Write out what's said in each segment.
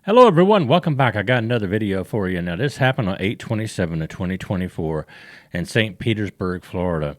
Hello everyone, welcome back. I got another video for you. Now this happened on 8/27 of 2024 in St. Petersburg, Florida,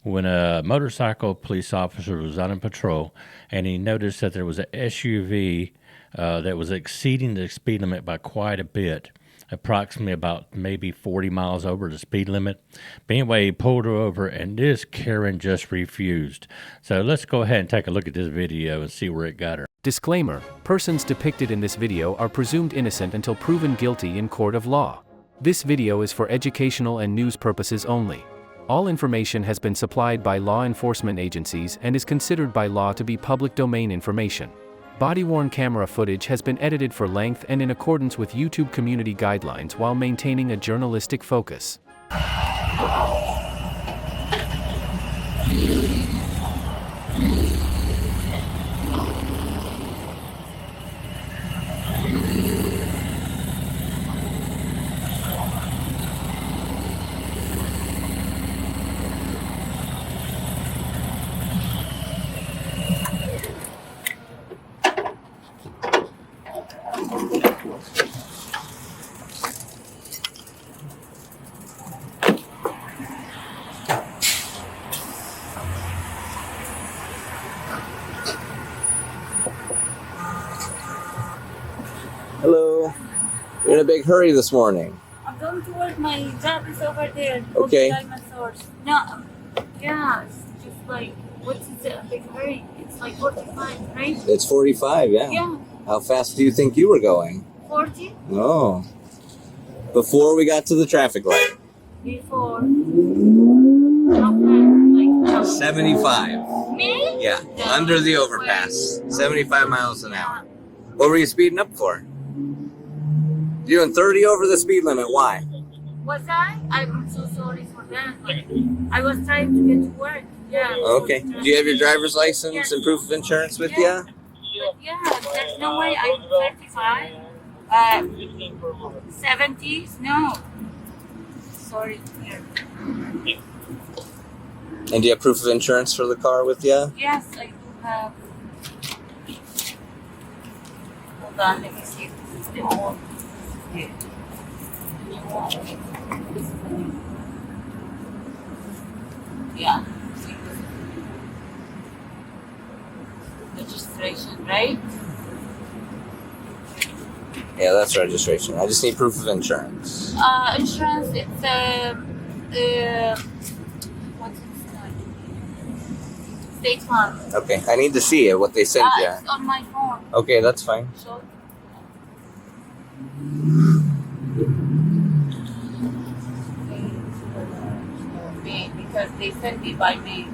when a motorcycle police officer was out on patrol and he noticed that there was an SUV that was exceeding the speed limit by quite a bit, approximately about maybe 40 miles over the speed limit. But anyway, he pulled her over and this Karen just refused. So let's go ahead and take a look at this video and see where it got her. Disclaimer: persons depicted in this video are presumed innocent until proven guilty in court of law. This video is for educational and news purposes only. All information has been supplied by law enforcement agencies and is considered by law to be public domain information. Body-worn camera footage has been edited for length and in accordance with YouTube community guidelines while maintaining a journalistic focus. Hello. You're in a big hurry this morning. I'm going to work. My job is over there. Okay. No, yeah, it's just like, what's it, a big hurry? It's like 45, right? It's 45, yeah. Yeah, How fast do you think you were going? 40 Oh. Before we got to the traffic light. before. How fast? Like, 75. me? Yeah. Under the overpass. 75 miles an hour. What were you speeding up for? You're doing 30 over the speed limit. Why? Was I? I'm so sorry for that. Like, I was trying to get to work. Yeah. Okay. Do you have your driver's license and proof of insurance with you? Yeah, there's no way I'm 35. 70s? No. Sorry. Here. And do you have proof of insurance for the car with you? Yes, I do have. Hold on, let me see if this is the old. Here. Yeah. See, this is registration, right? Yeah, that's registration. I just need proof of insurance. Insurance, it's what's it called? State Farm. Okay. I need to see it, what they sent you. It's on my phone. Okay, that's fine. So, because they sent me by mail.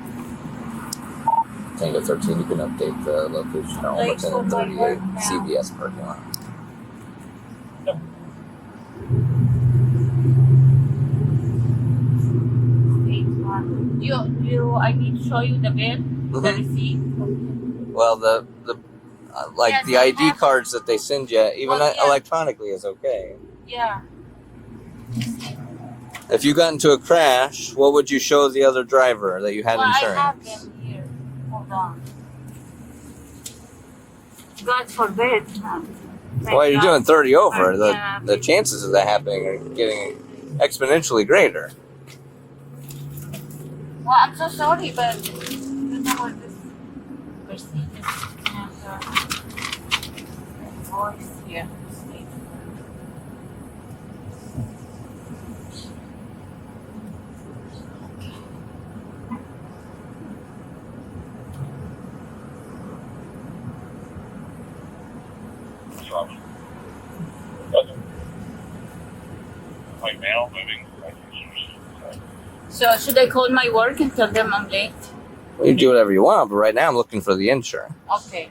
Tango 13, you can update the location on Like, what's in so the my 38 work now. CVS parking lot. State Farm. I need to show you the bill, the receipt. Well, like Yes, the I ID have- cards that they send you, even Oh, yeah. electronically is okay. Yeah. If you got into a crash, what would you show the other driver that you had Well, I insurance? have them here. Hold on. God forbid. Well, you're doing 30 over. Yeah, The chances of that happening are getting exponentially greater. Well, I'm so sorry, but you know what this procedure and voice here. Like now, moving. So should I call my work and tell them I'm late? Well, you do whatever you want, but right now I'm looking for the insurance. Okay.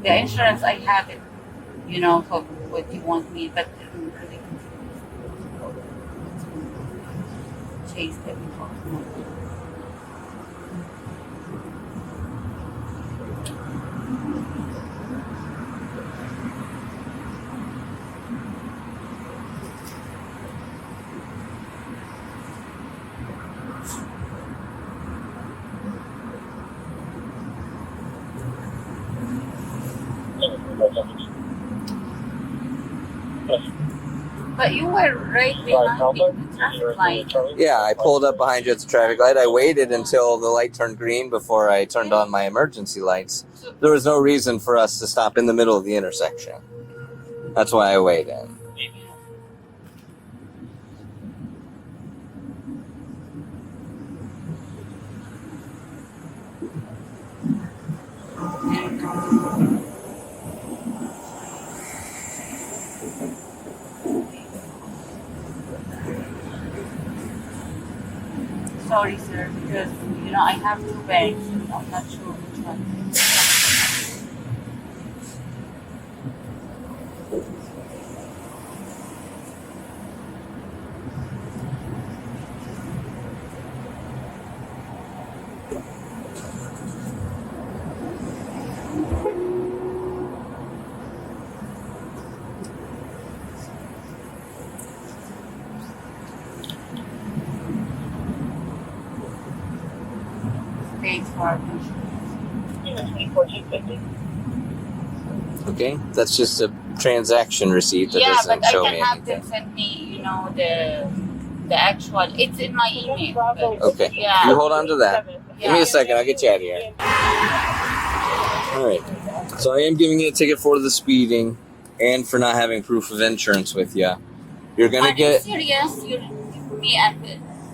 The insurance I have it, for what you want me, but I'm really confused. Chase them. But you were right behind me at the traffic light. Yeah, I pulled up behind you at the traffic light. I waited until the light turned green before I turned on my emergency lights. There was no reason for us to stop in the middle of the intersection. That's why I waited. Sorry, sir, because I have two bags. I'm not sure which one. Thanks for Okay, that's just a transaction receipt that yeah, doesn't but I show can me have anything. them send me, the actual. It's in my email. But, Okay, yeah. you hold on to that. Give me Yeah. a second, I'll get you out of here. Alright, so I am giving you a ticket for the speeding and for not having proof of insurance with you. You're gonna Are get... you serious? You're giving me a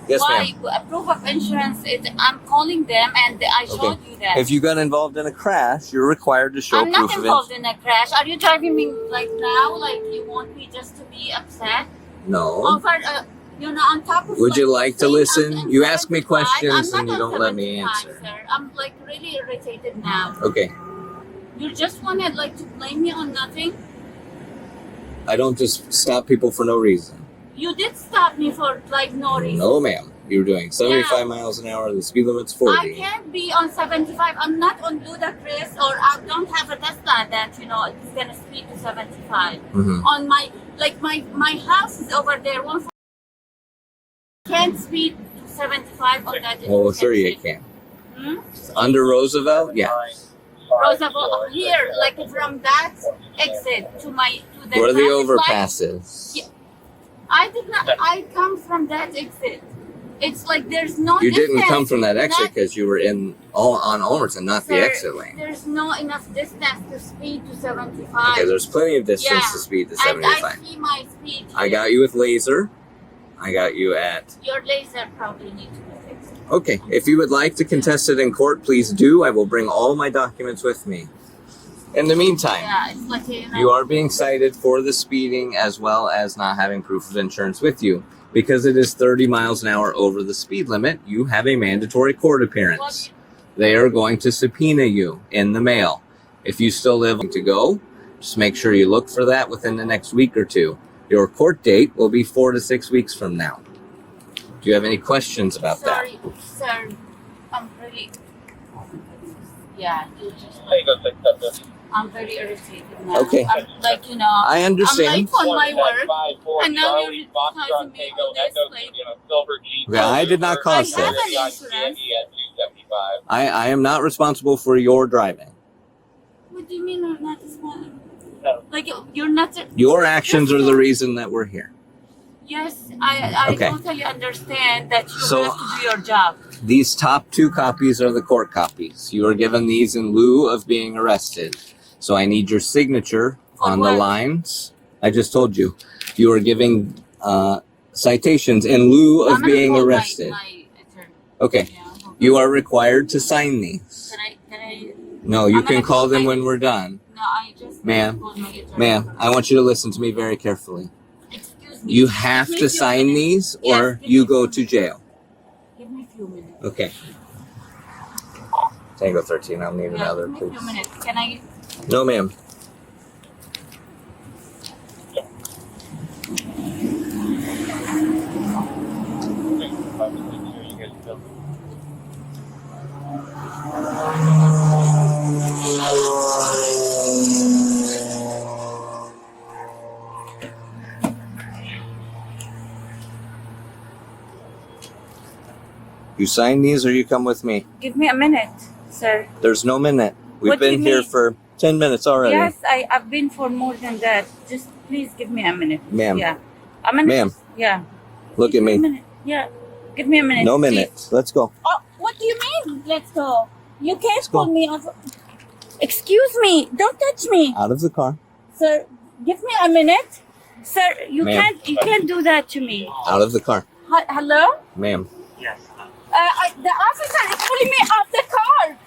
Yes, why? ma'am. A proof of insurance is I'm calling them and I showed you that. If you got involved in a crash, you're required to show I'm not proof of involved insurance. in a crash. Are you driving me like now? Like you want me just to be upset? No. Over, on top of. Would you like to saying listen? I'm You ask me 75, questions I'm and not you on don't let me 75, answer. Sir. I'm like really irritated now. Okay. You just wanted like to blame me on nothing. I don't just stop people for no reason. You did stop me for like no reason. No, ma'am. You were doing 75 Yeah. miles an hour. The speed limit's 40. I can't be on 75. I'm not on Ludacris or I don't have a Tesla that, it's going to speed to 75. Mhm. On my house is over there. Can't speed to 75 on that. Well, sure you can. Under Roosevelt? Yeah. Roosevelt, here, like from that exit to the What are the traffic light. overpasses? Yeah. I come from that exit. It's like there's no You distance. didn't come from that exit Not- because you were on Olmerton, not the Sir, exit lane. There's no enough distance to speed to 75. Okay, there's plenty of distance Yeah. to speed to And I 75. see my speed. I got you with laser. I got you at... Your laser probably needs to be fixed. Okay, if you would like to contest it in court, please do. I will bring all my documents with me. In the meantime, Yeah, it's like you are being cited for the speeding as well as not having proof of insurance with you. Because it is 30 miles an hour over the speed limit, you have a mandatory court appearance. They are going to subpoena you in the mail. If you still live to go, just make sure you look for that within the next week or two. Your court date will be 4 to 6 weeks from now. Do you have any questions about Sorry, sir. I'm really. Yeah, you just. I'm very irritated now. Okay. I'm like, that? I understand. I'm late on my work, and now you're causing me all this, like. Okay, I did not cause I have this. an insurance. I am not responsible for your driving. What do you mean I'm not responsible? Like, you're not. Your actions are the reason that we're here. Yes, I Okay. totally understand that you So- have to do your job. These top 2 copies are the court copies. You are given these in lieu of being arrested. So I need your signature For on the what? lines. I just told you. You are giving citations in lieu of I'm gonna being call arrested. My attorney. Okay. Yeah, okay. You are required to sign these. Can I? No, you I'm can gonna call call them my- when we're done. No, I just. Ma'am, called my attorney. Ma'am, I want you to listen to me very carefully. Excuse me. You have Give me to a few sign minutes. these Yes, or give you me go a to few jail. Give me a few minutes. Okay. Tango 13, I'll need Yeah, another, give me a few please. minutes. Can I? No, ma'am. You sign these or you come with me. Give me a minute, sir. There's no minute. We've What do been you here mean? for 10 minutes already. Yes, I've been for more than that. Just please give me a minute. Ma'am. Yeah. A minute? Ma'am. Yeah. Look at Give me a me. minute. Yeah. Give me a minute. No please. minutes. Let's go. Oh, what do you mean? Let's go. You can't Let's go. pull me off. Excuse me. Don't touch me. Out of the car. Sir, give me a minute. Sir, you Ma'am. can't do that to me. Out of the car. Hello? Ma'am. The officer is pulling me off the car.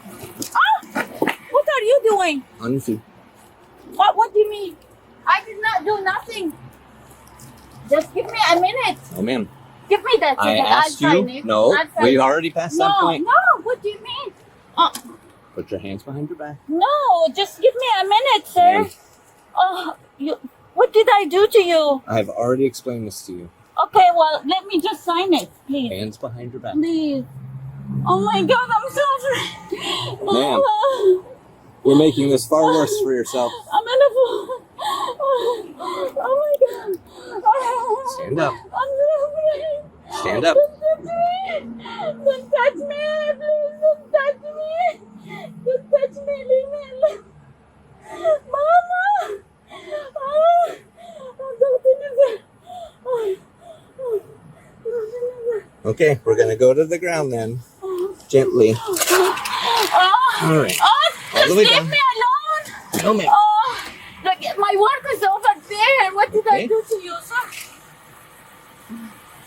Ah! What are you doing? On your feet. What do you mean? I did not do nothing. Just give me a minute. Oh, ma'am. Give me that. I ticket. asked I'll sign you. it. No, I'll sign we it. already passed that No, point. no. What do you mean? Put your hands behind your back. No, just give me a minute, sir. Ma'am. What did I do to you? I have already explained this to you. Okay, well, let me just sign it, please. Hands behind your back. Please. Oh my God, I'm so sorry. Ma'am. You're making this far worse for yourself. I'm in a fool. Oh my God. Stand up. I'm so afraid. Stand up. Don't touch me. Please don't touch me. Don't touch me. Leave me alone. Mama. Okay, we're gonna go to the ground then. Gently. All right. All the way Just down. leave me alone. No, ma'am. Look, my work is over there. What did I Okay. do to you, sir?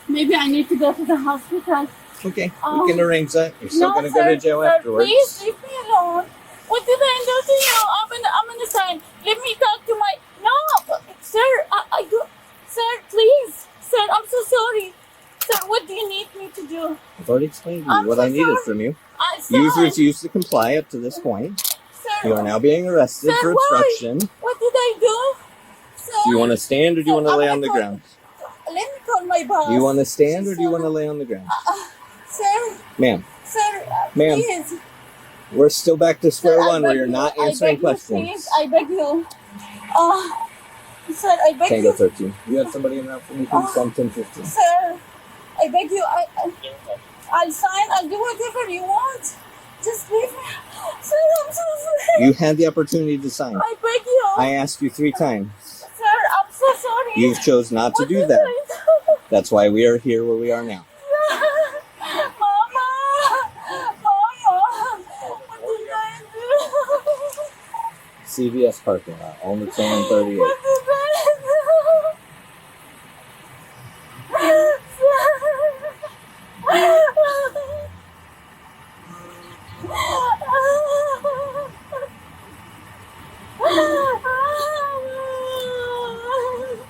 Maybe I need to go to the hospital. Okay, we can arrange that. You're still gonna go to jail sir, afterwards. Please leave me alone. What did I do to you? I'm in the sign. Let me talk to my. No, sir. I do. Sir, please. Sir, I'm so sorry. Sir, what do you need me to do? I've already explained to you I'm what so I needed sorry. from you. Sir, You've refused to comply up to this point. Sir, You are now being arrested Sir, for why? obstruction. What did I do? Sir, Do you want to stand or do you want to I'm lay gonna on the call- ground? Let me call my boss. Do you want to stand or do you want to lay on the ground? Sir, Ma'am, sir, Ma'am. please. we're still back to square Sir, I one where beg you're you, not I answering beg you, questions. Please, I beg you. Sir, I beg Tango you. 13. You have somebody in there for me, please? 1015. Sir, I beg you. I'll sign. I'll do whatever you want. Just leave me. Sir, I'm so sorry. You had the opportunity to sign. I beg you. I asked you 3 times. Sir, I'm so sorry. You chose not to What do did that. I do? That's why we are here where we are now. Mama. What did I do? CVS parking lot, only showing 38. What did I do?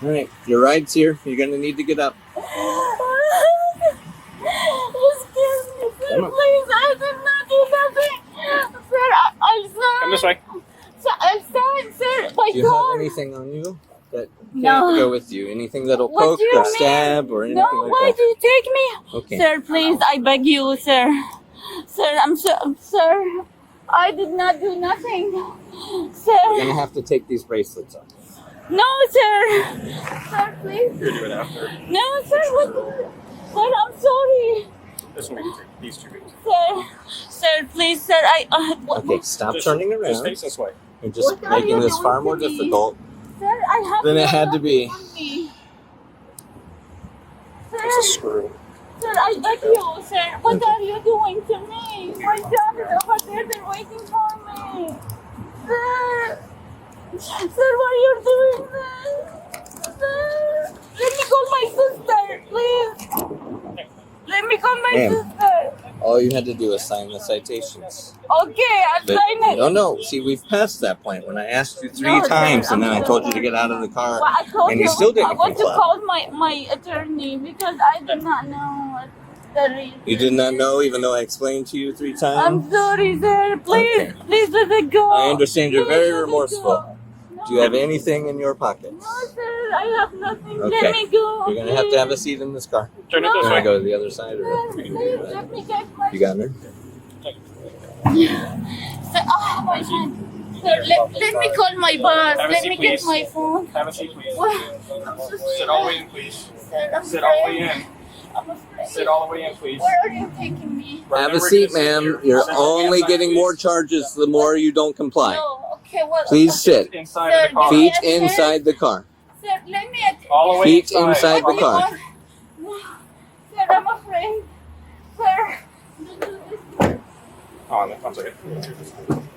All right, your ride's here. You're gonna need to get up. Excuse me, sir, Come on. please. I did not do nothing. Sir, I'm sorry. Come this way. Sir, I'm sorry, sir. My Do you have car. anything on you that can't No. go with you? Anything that'll What poke do you or mean? stab or anything No, why like do you take me? that? Okay. Sir, please, I beg you, sir. Sir, sir, I did not do nothing. Sir, We're gonna have to take these bracelets off. no, sir. Sir, please. Here, do it after. No, sir, sir, I'm sorry. This one, we can take these 2 weeks. Sir, please, sir, Okay, stop Just- turning Just around. face this way. You're just What are making you this doing far to more me? difficult Sir, I have than it no had to be. money on me. It's a Sir, screw. sir, I beg you, sir. What are you doing to me? My job is over there. They're waiting for me. Sir, why are you doing this? Sir, let me call my sister, please. Let me call my Ma'am. sister. All you had to do was sign the citations. Okay, I'll But sign it. no. See, we've passed that point when I asked you 3 No, sir, times and then I I'm told you to sorry. get out of the car. Well, I told And you still didn't I want to comply. call my attorney because I did not know what the reason. You did not know, even though I explained to you 3 times? I'm sorry, sir. Please, Okay. please let it go. I understand you're Please very let it remorseful. go. No, Do you have anything in your pockets? No, sir. I have nothing. Okay. Let me go. You're gonna have to have a seat in this car. Turn it No. this You wanna way. go to the other side or Please, let me get my. you got her? Sir, oh, my hand. Sir, let me call my boss. Have a Let seat, me get please. my phone. Have a seat, please. What? I'm so sorry. Sit all the way in, please. Sir, I'm Sit all the way afraid. in. I'm afraid. Sit all the way in, please. Where are you taking me? Have a Remember, seat, just sit ma'am. here. You're Sit only outside, getting please. more charges the more you don't comply. No, okay. Okay, well, Please sit. Inside of the car. Feet inside the car. Sir, let me All the way Feet inside the What do you car. want? No, sir, I'm afraid. Sir, don't do this. Oh, no, one second.